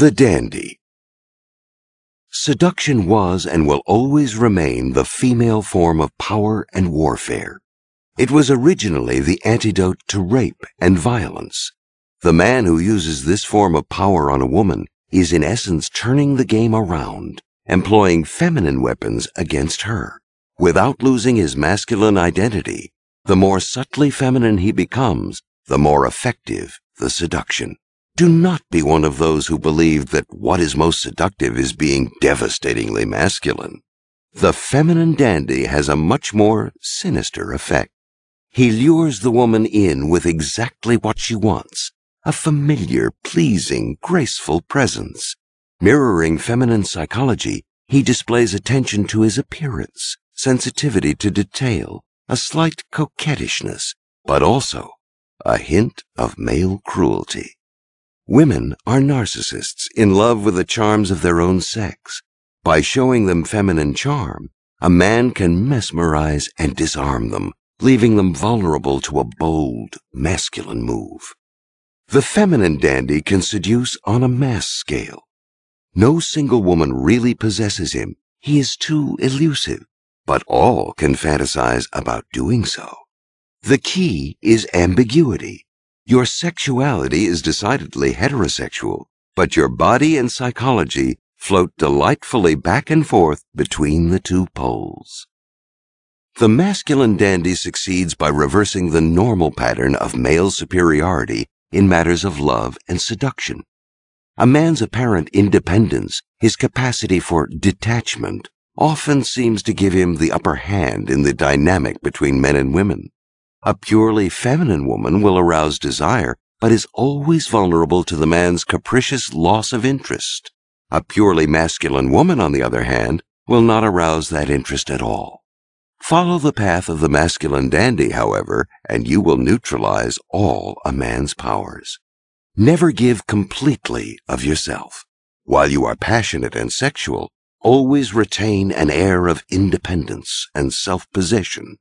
The dandy. Seduction was and will always remain the female form of power and warfare. It was originally the antidote to rape and violence. The man who uses this form of power on a woman is in essence turning the game around, employing feminine weapons against her. Without losing his masculine identity, the more subtly feminine he becomes, the more effective the seduction. Do not be one of those who believe that what is most seductive is being devastatingly masculine. The feminine dandy has a much more sinister effect. He lures the woman in with exactly what she wants, a familiar, pleasing, graceful presence. Mirroring feminine psychology, he displays attention to his appearance, sensitivity to detail, a slight coquettishness, but also a hint of male cruelty. Women are narcissists in love with the charms of their own sex. By showing them feminine charm, a man can mesmerize and disarm them, leaving them vulnerable to a bold, masculine move. The feminine dandy can seduce on a mass scale. No single woman really possesses him. He is too elusive, but all can fantasize about doing so. The key is ambiguity. Your sexuality is decidedly heterosexual, but your body and psychology float delightfully back and forth between the two poles. The masculine dandy succeeds by reversing the normal pattern of male superiority in matters of love and seduction. A man's apparent independence, his capacity for detachment, often seems to give him the upper hand in the dynamic between men and women. A purely feminine woman will arouse desire, but is always vulnerable to the man's capricious loss of interest. A purely masculine woman, on the other hand, will not arouse that interest at all. Follow the path of the masculine dandy, however, and you will neutralize all a man's powers. Never give completely of yourself. While you are passionate and sexual, always retain an air of independence and self-possession.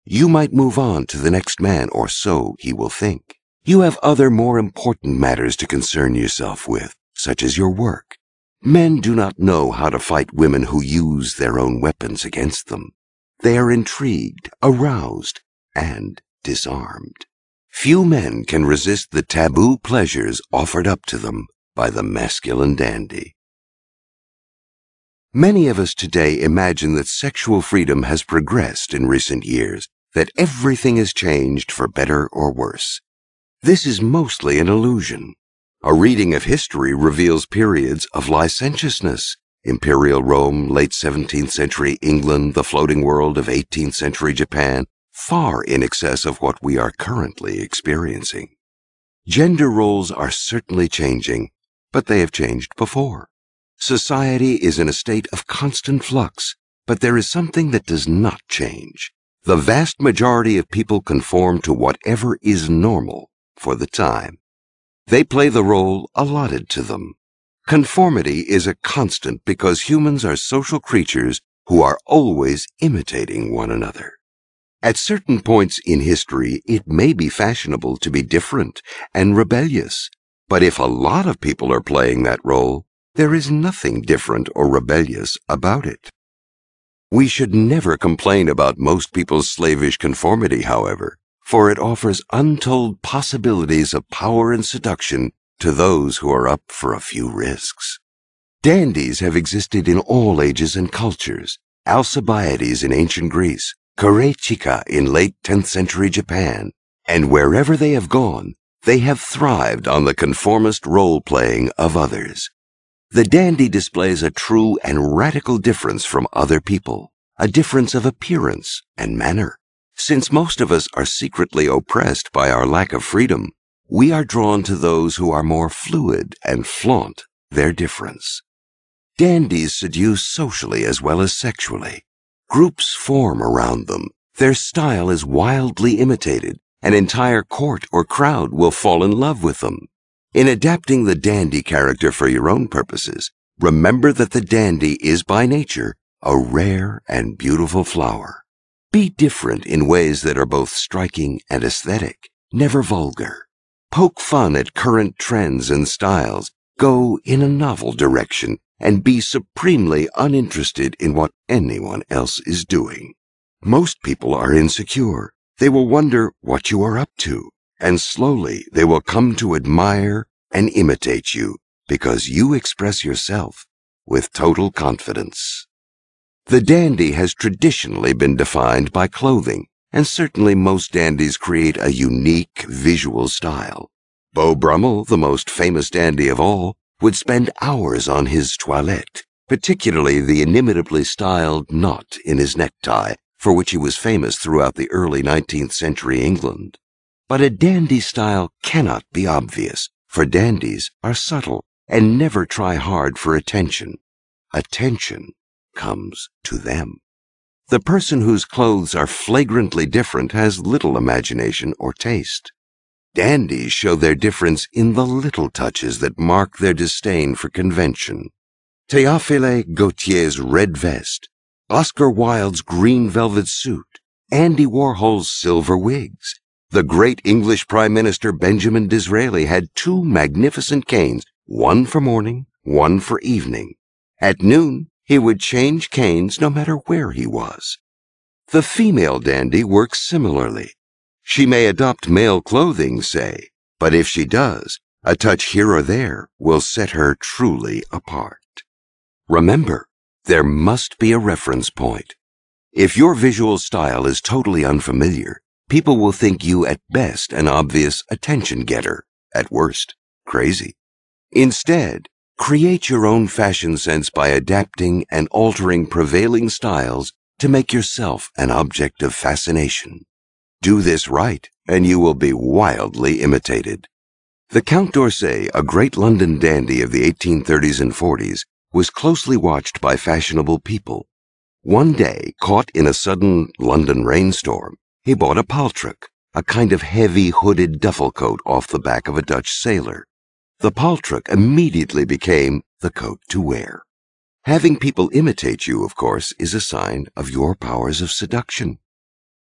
You might move on to the next man, or so he will think. You have other more important matters to concern yourself with, such as your work. Men do not know how to fight women who use their own weapons against them. They are intrigued, aroused, and disarmed. Few men can resist the taboo pleasures offered up to them by the masculine dandy. Many of us today imagine that sexual freedom has progressed in recent years, that everything has changed for better or worse. This is mostly an illusion. A reading of history reveals periods of licentiousness. Imperial Rome, late 17th century England, the floating world of 18th century Japan, far in excess of what we are currently experiencing. Gender roles are certainly changing, but they have changed before. Society is in a state of constant flux, but there is something that does not change. The vast majority of people conform to whatever is normal for the time. They play the role allotted to them. Conformity is a constant because humans are social creatures who are always imitating one another. At certain points in history, it may be fashionable to be different and rebellious, but if a lot of people are playing that role, there is nothing different or rebellious about it. We should never complain about most people's slavish conformity, however, for it offers untold possibilities of power and seduction to those who are up for a few risks. Dandies have existed in all ages and cultures. Alcibiades in ancient Greece, Korechika in late 10th century Japan, and wherever they have gone, they have thrived on the conformist role-playing of others. The dandy displays a true and radical difference from other people, a difference of appearance and manner. Since most of us are secretly oppressed by our lack of freedom, we are drawn to those who are more fluid and flaunt their difference. Dandies seduce socially as well as sexually. Groups form around them. Their style is wildly imitated. An entire court or crowd will fall in love with them. In adapting the dandy character for your own purposes, remember that the dandy is by nature a rare and beautiful flower. Be different in ways that are both striking and aesthetic, never vulgar. Poke fun at current trends and styles, Go in a novel direction and be supremely uninterested in what anyone else is doing. Most people are insecure. They will wonder what you are up to, and slowly they will come to admire and imitate you because you express yourself with total confidence. The dandy has traditionally been defined by clothing, and certainly most dandies create a unique visual style. Beau Brummel, the most famous dandy of all, would spend hours on his toilette, particularly the inimitably styled knot in his necktie, for which he was famous throughout the early 19th century England. But a dandy style cannot be obvious, for dandies are subtle and never try hard for attention. Attention comes to them. The person whose clothes are flagrantly different has little imagination or taste. Dandies show their difference in the little touches that mark their disdain for convention. Théophile Gautier's red vest, Oscar Wilde's green velvet suit, Andy Warhol's silver wigs. The great English Prime Minister Benjamin Disraeli had two magnificent canes, one for morning, one for evening. At noon, he would change canes no matter where he was. The female dandy works similarly. She may adopt male clothing, say, but if she does, a touch here or there will set her truly apart. Remember, there must be a reference point. If your visual style is totally unfamiliar, people will think you at best an obvious attention-getter, at worst, crazy. Instead, create your own fashion sense by adapting and altering prevailing styles to make yourself an object of fascination. Do this right, and you will be wildly imitated. The Count d'Orsay, a great London dandy of the 1830s and 40s, was closely watched by fashionable people. One day, caught in a sudden London rainstorm, he bought a paltruck, a kind of heavy hooded duffel coat off the back of a Dutch sailor. The paltruck immediately became the coat to wear. Having people imitate you, of course, is a sign of your powers of seduction.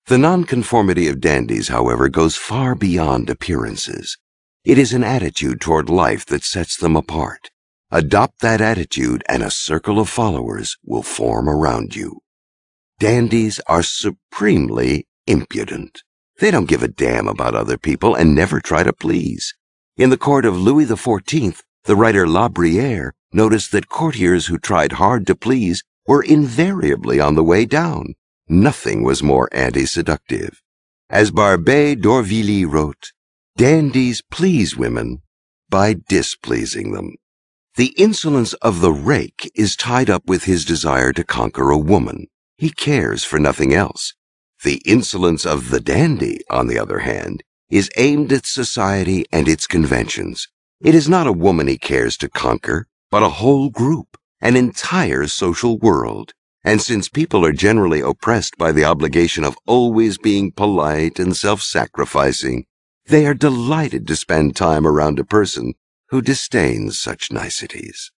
The nonconformity of dandies, however, goes far beyond appearances. It is an attitude toward life that sets them apart. Adopt that attitude and a circle of followers will form around you. Dandies are supremely impudent. They don't give a damn about other people and never try to please. In the court of Louis XIV, the writer La Bruyere noticed that courtiers who tried hard to please were invariably on the way down. Nothing was more anti-seductive. As Barbé d'Aurevilly wrote, dandies please women by displeasing them. The insolence of the rake is tied up with his desire to conquer a woman. He cares for nothing else. The insolence of the dandy, on the other hand, is aimed at society and its conventions. It is not a woman he cares to conquer, but a whole group, an entire social world. And since people are generally oppressed by the obligation of always being polite and self-sacrificing, they are delighted to spend time around a person who disdains such niceties.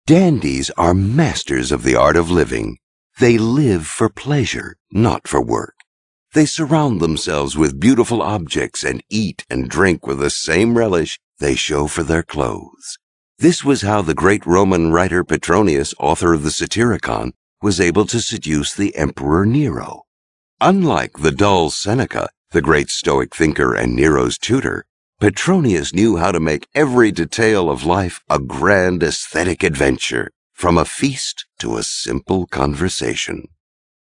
Dandies are masters of the art of living. They live for pleasure, not for work. They surround themselves with beautiful objects and eat and drink with the same relish they show for their clothes. This was how the great Roman writer Petronius, author of the Satyricon, was able to seduce the Emperor Nero. Unlike the dull Seneca, the great Stoic thinker and Nero's tutor, Petronius knew how to make every detail of life a grand aesthetic adventure, from a feast to a simple conversation.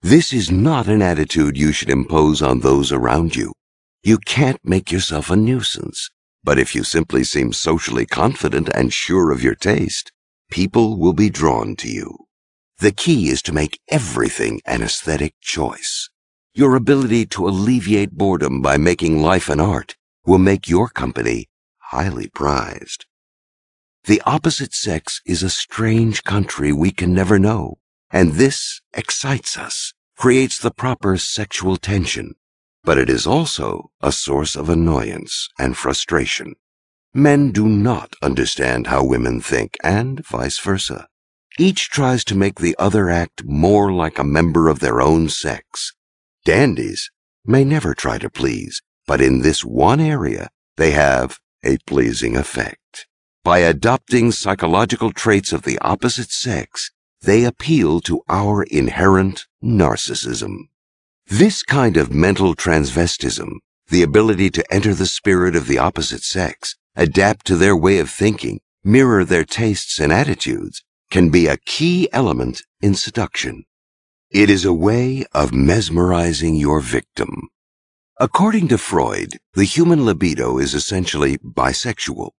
This is not an attitude you should impose on those around you. You can't make yourself a nuisance, but if you simply seem socially confident and sure of your taste, people will be drawn to you. The key is to make everything an aesthetic choice. Your ability to alleviate boredom by making life an art will make your company highly prized. The opposite sex is a strange country we can never know, and this excites us, creates the proper sexual tension, but it is also a source of annoyance and frustration. Men do not understand how women think, and vice versa. Each tries to make the other act more like a member of their own sex. Dandies may never try to please, but in this one area they have a pleasing effect. By adopting psychological traits of the opposite sex, they appeal to our inherent narcissism. This kind of mental transvestism, the ability to enter the spirit of the opposite sex, adapt to their way of thinking, mirror their tastes and attitudes, can be a key element in seduction. It is a way of mesmerizing your victim. According to Freud, the human libido is essentially bisexual.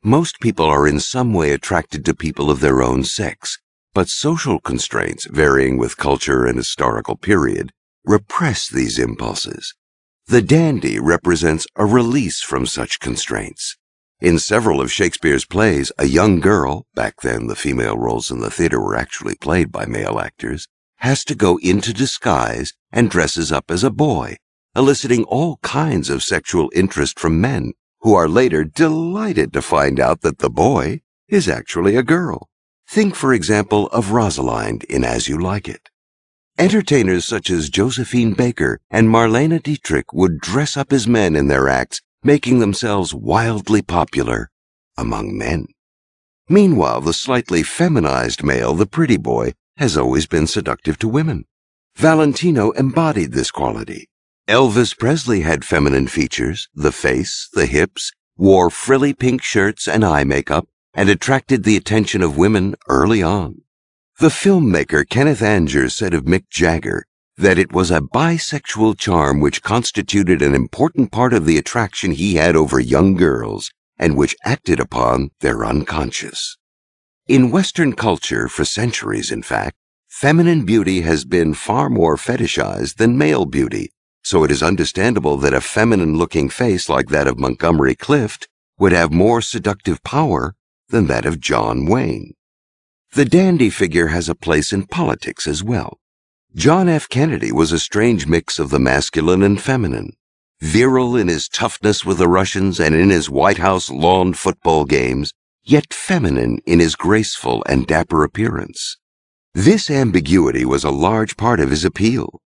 Most people are in some way attracted to people of their own sex, but social constraints, varying with culture and historical period, repress these impulses. The dandy represents a release from such constraints. In several of Shakespeare's plays, a young girl, back then the female roles in the theater were actually played by male actors, has to go into disguise and dresses up as a boy, eliciting all kinds of sexual interest from men, who are later delighted to find out that the boy is actually a girl. Think, for example, of Rosalind in As You Like It. Entertainers such as Josephine Baker and Marlene Dietrich would dress up as men in their acts, making themselves wildly popular among men. Meanwhile, the slightly feminized male, the pretty boy, has always been seductive to women. Valentino embodied this quality. Elvis Presley had feminine features, the face, the hips, wore frilly pink shirts and eye makeup, and attracted the attention of women early on. The filmmaker Kenneth Anger said of Mick Jagger that it was a bisexual charm which constituted an important part of the attraction he had over young girls, and which acted upon their unconscious. In Western culture, for centuries in fact, feminine beauty has been far more fetishized than male beauty, so it is understandable that a feminine-looking face like that of Montgomery Clift would have more seductive power than that of John Wayne. The dandy figure has a place in politics as well. John F. Kennedy was a strange mix of the masculine and feminine, virile in his toughness with the Russians and in his White House lawn football games, yet feminine in his graceful and dapper appearance. This ambiguity was a large part of his appeal.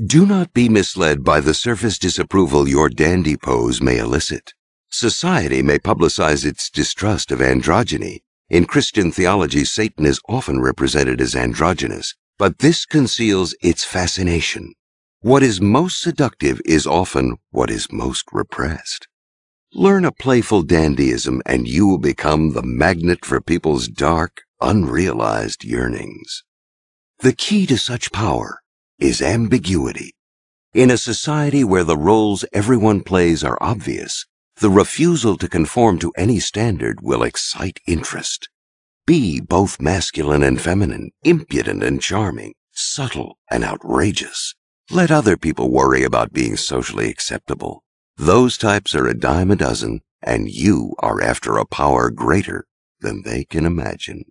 Do not be misled by the surface disapproval your dandy pose may elicit. Society may publicize its distrust of androgyny. In Christian theology, Satan is often represented as androgynous, but this conceals its fascination. What is most seductive is often what is most repressed. Learn a playful dandyism and you will become the magnet for people's dark, unrealized yearnings. The key to such power is ambiguity. In a society where the roles everyone plays are obvious, the refusal to conform to any standard will excite interest. Be both masculine and feminine, impudent and charming, subtle and outrageous. Let other people worry about being socially acceptable. Those types are a dime a dozen, and you are after a power greater than they can imagine.